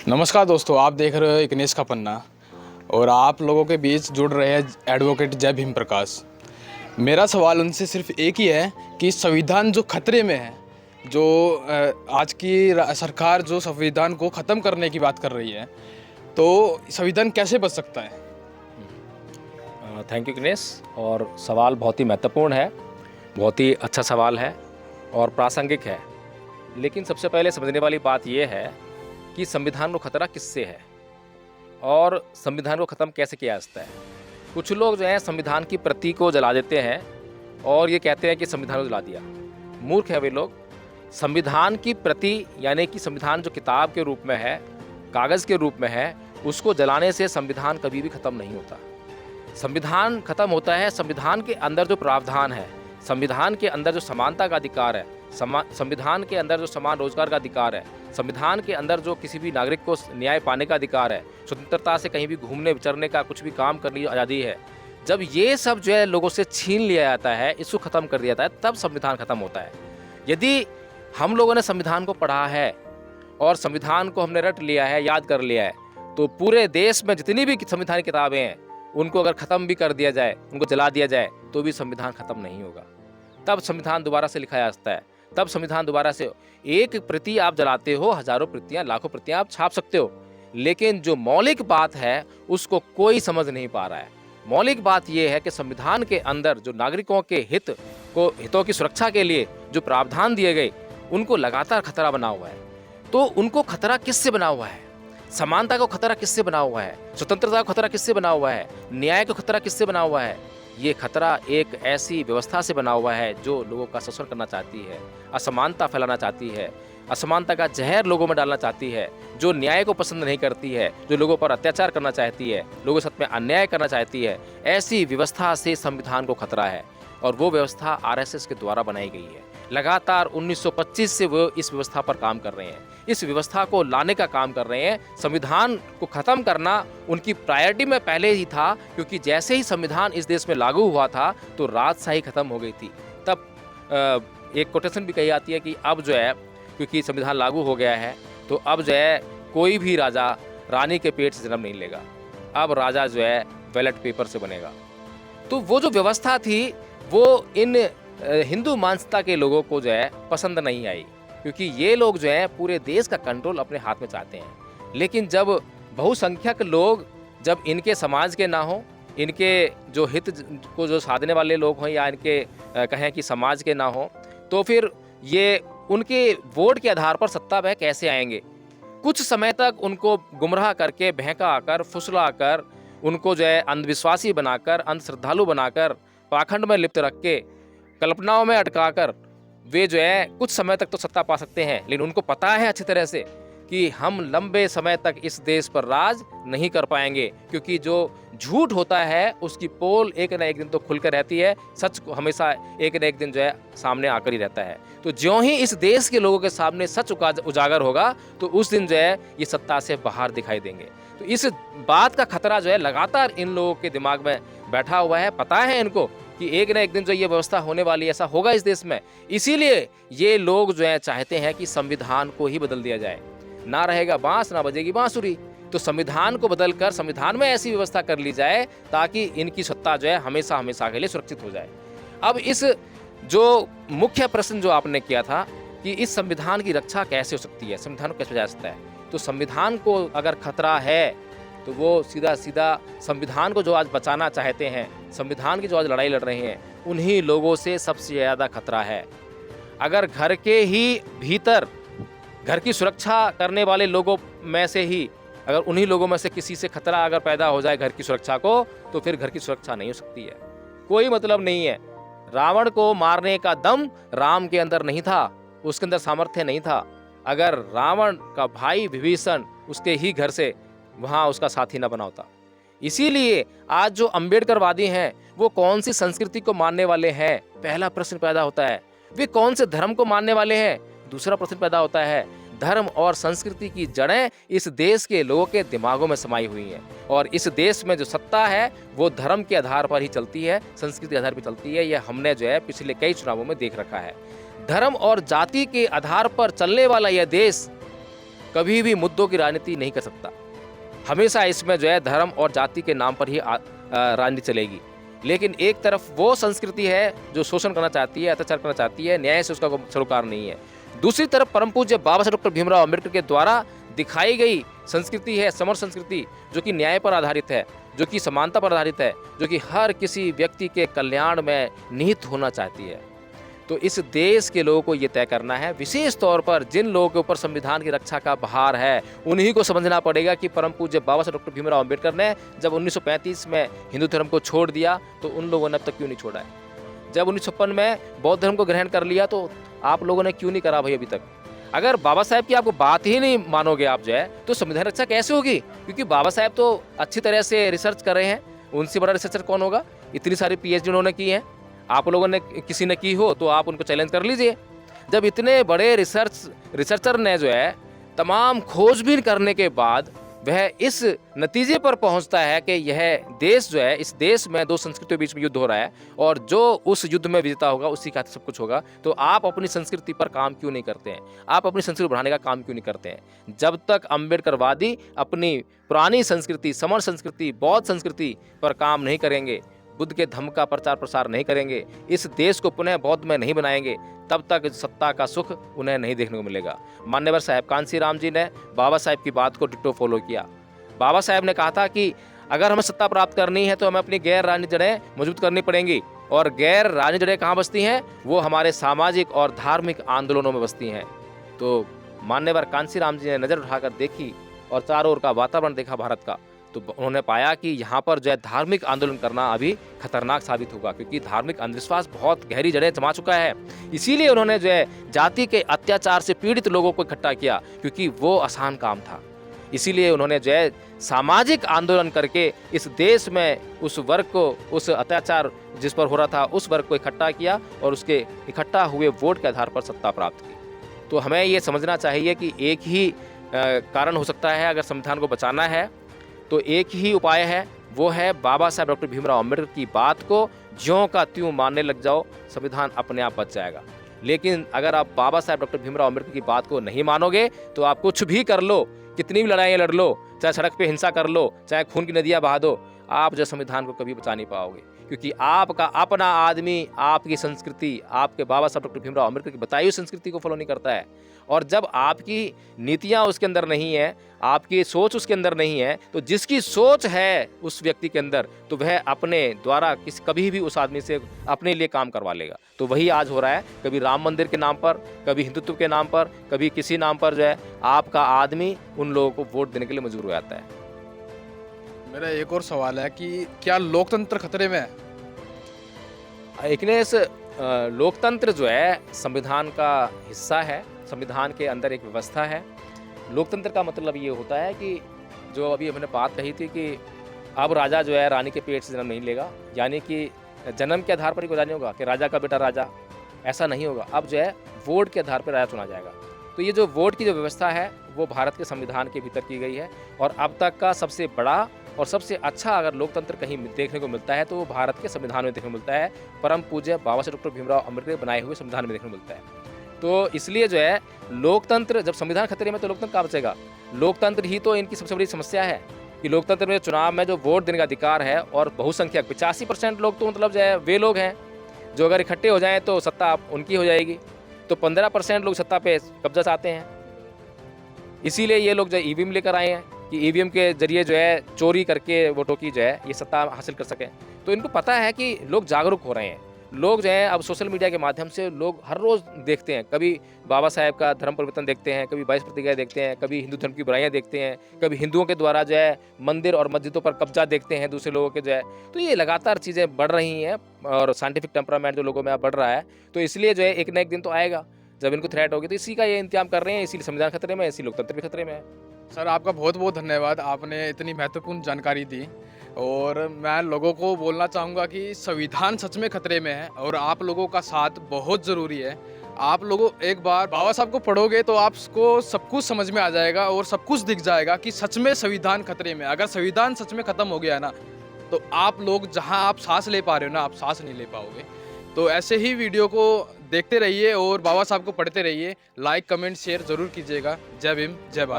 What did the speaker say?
नमस्कार दोस्तों, आप देख रहे हो एक नेस का पन्ना और आप लोगों के बीच जुड़ रहे हैं एडवोकेट जय भीम प्रकाश। मेरा सवाल उनसे सिर्फ एक ही है कि संविधान जो खतरे में है, जो आज की सरकार जो संविधान को ख़त्म करने की बात कर रही है, तो संविधान कैसे बच सकता है? Thank you Ganesh. और सवाल बहुत ही महत्वपूर्ण है, बहुत ही अच्छा सवाल है और प्रासंगिक है। लेकिन सबसे पहले समझने वाली बात यह है कि संविधान को खतरा किससे है और संविधान को ख़त्म कैसे किया जाता है। कुछ लोग जो हैं संविधान की प्रति को जला देते हैं और ये कहते हैं कि संविधान को जला दिया। मूर्ख है वे लोग। संविधान की प्रति यानी कि संविधान जो किताब के रूप में है, कागज़ के रूप में है, उसको जलाने से संविधान कभी भी ख़त्म नहीं होता। संविधान खत्म होता है संविधान के अंदर जो प्रावधान है, संविधान के अंदर जो समानता का अधिकार है, संविधान के अंदर जो समान रोजगार का अधिकार है, संविधान के अंदर जो किसी भी नागरिक को न्याय पाने का अधिकार है, स्वतंत्रता से कहीं भी घूमने विचरने का, कुछ भी काम करने की आज़ादी है। जब ये सब जो है लोगों से छीन लिया जाता है, इसको ख़त्म कर दिया जाता है, तब संविधान खत्म होता है। यदि हम लोगों ने संविधान को पढ़ा है और संविधान को हमने रट लिया है, याद कर लिया है, तो पूरे देश में जितनी भी संविधान किताबें हैं उनको अगर ख़त्म भी कर दिया जाए, उनको जला दिया जाए, तो भी संविधान ख़त्म नहीं होगा। तब संविधान दोबारा से लिखा जा सकता है। तब संविधान दोबारा से, एक प्रति आप जलाते हो, हजारों प्रतियां, लाखों प्रतियां आप छाप सकते हो, लेकिन जो मौलिक बात है उसको कोई समझ नहीं पा रहा है। मौलिक बात यह है कि संविधान के अंदर जो नागरिकों के हितों की सुरक्षा के लिए जो प्रावधान दिए गए, उनको लगातार खतरा बना हुआ है। तो उनको खतरा किससे बना हुआ है? समानता को खतरा किससे बना हुआ है? स्वतंत्रता को खतरा किससे बना हुआ है? न्याय को खतरा किससे बना हुआ है? ये खतरा एक ऐसी व्यवस्था से बना हुआ है जो लोगों का शोषण करना चाहती है, असमानता फैलाना चाहती है, असमानता का जहर लोगों में डालना चाहती है, जो न्याय को पसंद नहीं करती है, जो लोगों पर अत्याचार करना चाहती है, लोगों के साथ में अन्याय करना चाहती है। ऐसी व्यवस्था से संविधान को खतरा है और वो व्यवस्था आरएसएस के द्वारा बनाई गई है। लगातार 1925 से वो इस व्यवस्था पर काम कर रहे हैं, इस व्यवस्था को लाने का काम कर रहे हैं। संविधान को ख़त्म करना उनकी प्रायोरिटी में पहले ही था, क्योंकि जैसे ही संविधान इस देश में लागू हुआ था तो राजशाही खत्म हो गई थी। तब एक कोटेशन भी कही जाती है कि अब जो है, क्योंकि संविधान लागू हो गया है, तो अब जो है कोई भी राजा रानी के पेट से जन्म नहीं लेगा, अब राजा जो है बैलेट पेपर से बनेगा। तो वो जो व्यवस्था थी वो इन हिंदू मानसिकता के लोगों को जो है पसंद नहीं आई, क्योंकि ये लोग जो है पूरे देश का कंट्रोल अपने हाथ में चाहते हैं। लेकिन जब बहुसंख्यक लोग, जब इनके समाज के ना हो, इनके जो हित को जो साधने वाले लोग हों, या इनके कहें कि समाज के ना हो, तो फिर ये उनके वोट के आधार पर सत्ता में कैसे आएंगे? कुछ समय तक उनको गुमराह करके, बहका कर, फुसला कर, उनको जो है अंधविश्वासी बनाकर, अंधश्रद्धालु बनाकर, पाखंड में लिप्त रख के, कल्पनाओं में अटकाकर वे जो है कुछ समय तक तो सत्ता पा सकते हैं। लेकिन उनको पता है अच्छी तरह से कि हम लंबे समय तक इस देश पर राज नहीं कर पाएंगे, क्योंकि जो झूठ होता है उसकी पोल एक न एक दिन तो खुलकर रहती है, सच को हमेशा एक न एक दिन जो है सामने आकर ही रहता है। तो ज्यों ही इस देश के लोगों के सामने सच उजागर होगा तो उस दिन जो है ये सत्ता से बाहर दिखाई देंगे। तो इस बात का खतरा जो है लगातार इन लोगों के दिमाग में बैठा हुआ है। पता है इनको कि एक न एक दिन जो ये व्यवस्था होने वाली है, ऐसा होगा इस देश में। इसीलिए ये लोग जो है चाहते हैं कि संविधान को ही बदल दिया जाए। ना रहेगा बांस, ना बजेगी बांसुरी। तो संविधान को बदलकर संविधान में ऐसी व्यवस्था कर ली जाए ताकि इनकी सत्ता जो है हमेशा हमेशा के लिए सुरक्षित हो जाए। अब इस जो मुख्य प्रश्न जो आपने किया था कि इस संविधान की रक्षा कैसे हो सकती है, संविधान को कैसे बचा सकता है, तो संविधान को अगर खतरा है तो वो सीधा सीधा संविधान को जो आज बचाना चाहते हैं, संविधान की जो आज लड़ाई लड़ रहे हैं, उन्हीं लोगों से सबसे ज़्यादा खतरा है। अगर घर के ही भीतर घर की सुरक्षा करने वाले लोगों में से ही, अगर उन्हीं लोगों में से किसी से खतरा अगर पैदा हो जाए घर की सुरक्षा को, तो फिर घर की सुरक्षा नहीं हो सकती है। कोई मतलब नहीं है। रावण को मारने का दम राम के अंदर नहीं था, उसके अंदर सामर्थ्य नहीं था। अगर रावण का भाई विभीषण उसके ही घर से वहाँ उसका साथी न बना होता। इसीलिए आज जो अम्बेडकरवादी हैं वो कौन सी संस्कृति को मानने वाले हैं, पहला प्रश्न पैदा होता है। वे कौन से धर्म को मानने वाले हैं, दूसरा प्रश्न पैदा होता है। धर्म और संस्कृति की जड़ें इस देश के लोगों के दिमागों में समाई हुई हैं, और इस देश में जो सत्ता है वो धर्म के आधार पर ही चलती है, संस्कृति के आधार पर चलती है। यह हमने जो है पिछले कई चुनावों में देख रखा है। धर्म और जाति के आधार पर चलने वाला यह देश कभी भी मुद्दों की राजनीति नहीं कर सकता। हमेशा इसमें जो है धर्म और जाति के नाम पर ही राजनीति चलेगी। लेकिन एक तरफ वो संस्कृति है जो शोषण करना चाहती है, अत्याचार करना चाहती है, न्याय से उसका कोई सरोकार नहीं है। दूसरी तरफ परम पूज्य बाबा साहब डॉक्टर भीमराव अम्बेडकर के द्वारा दिखाई गई संस्कृति है समर संस्कृति, जो कि न्याय पर आधारित है, जो कि समानता पर आधारित है, जो कि हर किसी व्यक्ति के कल्याण में निहित होना चाहती है। तो इस देश के लोगों को ये तय करना है, विशेष तौर पर जिन लोगों के ऊपर संविधान की रक्षा का भार है, उन्हीं को समझना पड़ेगा कि परम पूज्य बाबा साहब डॉक्टर भीमराव अम्बेडकर ने जब 1935 में हिंदू धर्म को छोड़ दिया तो उन लोगों ने अब तक क्यों नहीं छोड़ा है? जब 1956 में बौद्ध धर्म को ग्रहण कर लिया तो आप लोगों ने क्यों नहीं करा भाई अभी तक? अगर बाबा साहब की आपको बात ही नहीं मानोगे आप जो है, तो संविधान रक्षा कैसे होगी? क्योंकि बाबा साहब तो अच्छी तरह से रिसर्च कर रहे हैं, उनसे बड़ा रिसर्चर कौन होगा? इतनी सारी PhD उन्होंने की हैं। आप लोगों ने किसी ने की हो तो आप उनको चैलेंज कर लीजिए। जब इतने बड़े रिसर्चर ने जो है तमाम खोजबीन करने के बाद वह इस नतीजे पर पहुंचता है कि यह देश जो है, इस देश में दो संस्कृतियों के बीच में युद्ध हो रहा है और जो उस युद्ध में विजेता होगा उसी का सब कुछ होगा, तो आप अपनी संस्कृति पर काम क्यों नहीं करते हैं? आप अपनी संस्कृति बढ़ाने का काम क्यों नहीं करते हैं? जब तक अम्बेडकरवादी अपनी पुरानी संस्कृति, समर संस्कृति, बौद्ध संस्कृति पर काम नहीं करेंगे, बुद्ध के धम्म का प्रचार प्रसार नहीं करेंगे, इस देश को पुनः बौद्ध में नहीं बनाएंगे, तब तक सत्ता का सुख उन्हें नहीं देखने को मिलेगा। मान्यवर साहब कांसी राम जी ने बाबा साहब की बात को डिट्टो फॉलो किया। बाबा साहब ने कहा था कि अगर हमें सत्ता प्राप्त करनी है तो हमें अपनी गैर राजनीतिक जड़ें मजबूत करनी पड़ेंगी, और गैर राजनीतिक जड़ें कहाँ बसती हैं? वो हमारे सामाजिक और धार्मिक आंदोलनों में बसती हैं। तो मान्यवर कांसी राम जी ने नज़र उठाकर देखी और चारों ओर का वातावरण देखा भारत का, तो उन्होंने पाया कि यहाँ पर जो है धार्मिक आंदोलन करना अभी खतरनाक साबित होगा, क्योंकि धार्मिक अंधविश्वास बहुत गहरी जड़ें जमा चुका है। इसीलिए उन्होंने जो है जाति के अत्याचार से पीड़ित लोगों को इकट्ठा किया, क्योंकि वो आसान काम था। इसीलिए उन्होंने जो है सामाजिक आंदोलन करके इस देश में उस वर्ग को, उस अत्याचार जिस पर हो रहा था, उस वर्ग को इकट्ठा किया और उसके इकट्ठा हुए वोट के आधार पर सत्ता प्राप्त की। तो हमें ये समझना चाहिए कि एक ही कारण हो सकता है अगर संविधान को बचाना है, तो एक ही उपाय है, वो है बाबा साहब डॉक्टर भीमराव अम्बेडकर की बात को ज्यों का त्यों मानने लग जाओ, संविधान अपने आप बच जाएगा। लेकिन अगर आप बाबा साहब डॉक्टर भीमराव अम्बेडकर की बात को नहीं मानोगे तो आप कुछ भी कर लो, कितनी भी लड़ाइयाँ लड़ लो, चाहे सड़क पे हिंसा कर लो, चाहे खून की नदियाँ बहा दो, आप जो संविधान को कभी बचा नहीं पाओगे, क्योंकि आपका अपना आदमी आपकी संस्कृति, आपके बाबा साहब डॉक्टर भीमराव अम्बेडकर की बताई हुई संस्कृति को फॉलो नहीं करता है। और जब आपकी नीतियाँ उसके अंदर नहीं है, आपकी सोच उसके अंदर नहीं है, तो जिसकी सोच है उस व्यक्ति के अंदर, तो वह अपने द्वारा कभी भी उस आदमी से अपने लिए काम करवा लेगा। तो वही आज हो रहा है, कभी राम मंदिर के नाम पर, कभी हिंदुत्व के नाम पर, कभी किसी नाम पर जो है आपका आदमी उन लोगों को वोट देने के लिए मजबूर हो जाता है। मेरा एक और सवाल है कि क्या लोकतंत्र खतरे में है? इग्नेश, लोकतंत्र जो है संविधान का हिस्सा है, संविधान के अंदर एक व्यवस्था है। लोकतंत्र का मतलब ये होता है कि जो अभी हमने बात कही थी कि अब राजा जो है रानी के पेट से जन्म नहीं लेगा, यानी कि जन्म के आधार पर ही राजा नहीं होगा कि राजा का बेटा राजा, ऐसा नहीं होगा। अब जो है वोट के आधार पर राजा चुना जाएगा। तो ये जो वोट की जो व्यवस्था है वो भारत के संविधान के भीतर की गई है, और अब तक का सबसे बड़ा और सबसे अच्छा अगर लोकतंत्र कहीं देखने को मिलता है तो वो भारत के संविधान में देखने को मिलता है, परम पूज्य बाबा साहब डॉक्टर भीमराव अम्बेडकर बनाए हुए संविधान में देखने को मिलता है। तो इसलिए जो है लोकतंत्र, जब संविधान खतरे में तो लोकतंत्र कहाँ बचेगा? लोकतंत्र ही तो इनकी सबसे बड़ी समस्या है कि लोकतंत्र में चुनाव में जो वोट देने का अधिकार है, और बहुसंख्यक 85% लोग तो मतलब जो है वे लोग हैं जो अगर इकट्ठे हो जाएं तो सत्ता उनकी हो जाएगी, तो 15% लोग सत्ता पे कब्जा चाहते हैं। इसीलिए ये लोग जो EVM लेकर आए हैं कि EVM के जरिए जो है चोरी करके वोटों की जो है ये सत्ता हासिल कर सकें। तो इनको पता है कि लोग जागरूक हो रहे हैं, लोग जो हैं अब सोशल मीडिया के माध्यम से लोग हर रोज़ देखते हैं, कभी बाबा साहब का धर्म परिवर्तन देखते हैं, कभी 22 प्रतिज्ञा देखते हैं, कभी हिंदू धर्म की बुराइयां देखते हैं, कभी हिंदुओं के द्वारा जो है मंदिर और मस्जिदों पर कब्जा देखते हैं दूसरे लोगों के जो है। तो ये लगातार चीज़ें बढ़ रही हैं और साइंटिफिक टेम्परामेंट जो लोगों में बढ़ रहा है, तो इसलिए जो है एक ना एक दिन तो आएगा जब इनको थ्रेट होगी। तो इसी का ये इंतजाम कर रहे हैं, इसीलिए संविधान खतरे में है, इसी लोकतंत्र भी खतरे में है। सर आपका बहुत बहुत धन्यवाद, आपने इतनी महत्वपूर्ण जानकारी दी। और मैं लोगों को बोलना चाहूँगा कि संविधान सच में खतरे में है और आप लोगों का साथ बहुत ज़रूरी है। आप लोगों एक बार बाबा साहब को पढ़ोगे तो आपको सब कुछ समझ में आ जाएगा और सब कुछ दिख जाएगा कि सच में संविधान खतरे में। अगर संविधान सच में ख़त्म हो गया ना, तो आप लोग जहाँ आप सांस ले पा रहे हो ना, आप सांस नहीं ले पाओगे। तो ऐसे ही वीडियो को देखते रहिए और बाबा साहब को पढ़ते रहिए। लाइक कमेंट शेयर ज़रूर कीजिएगा। जय भीम, जय भारत।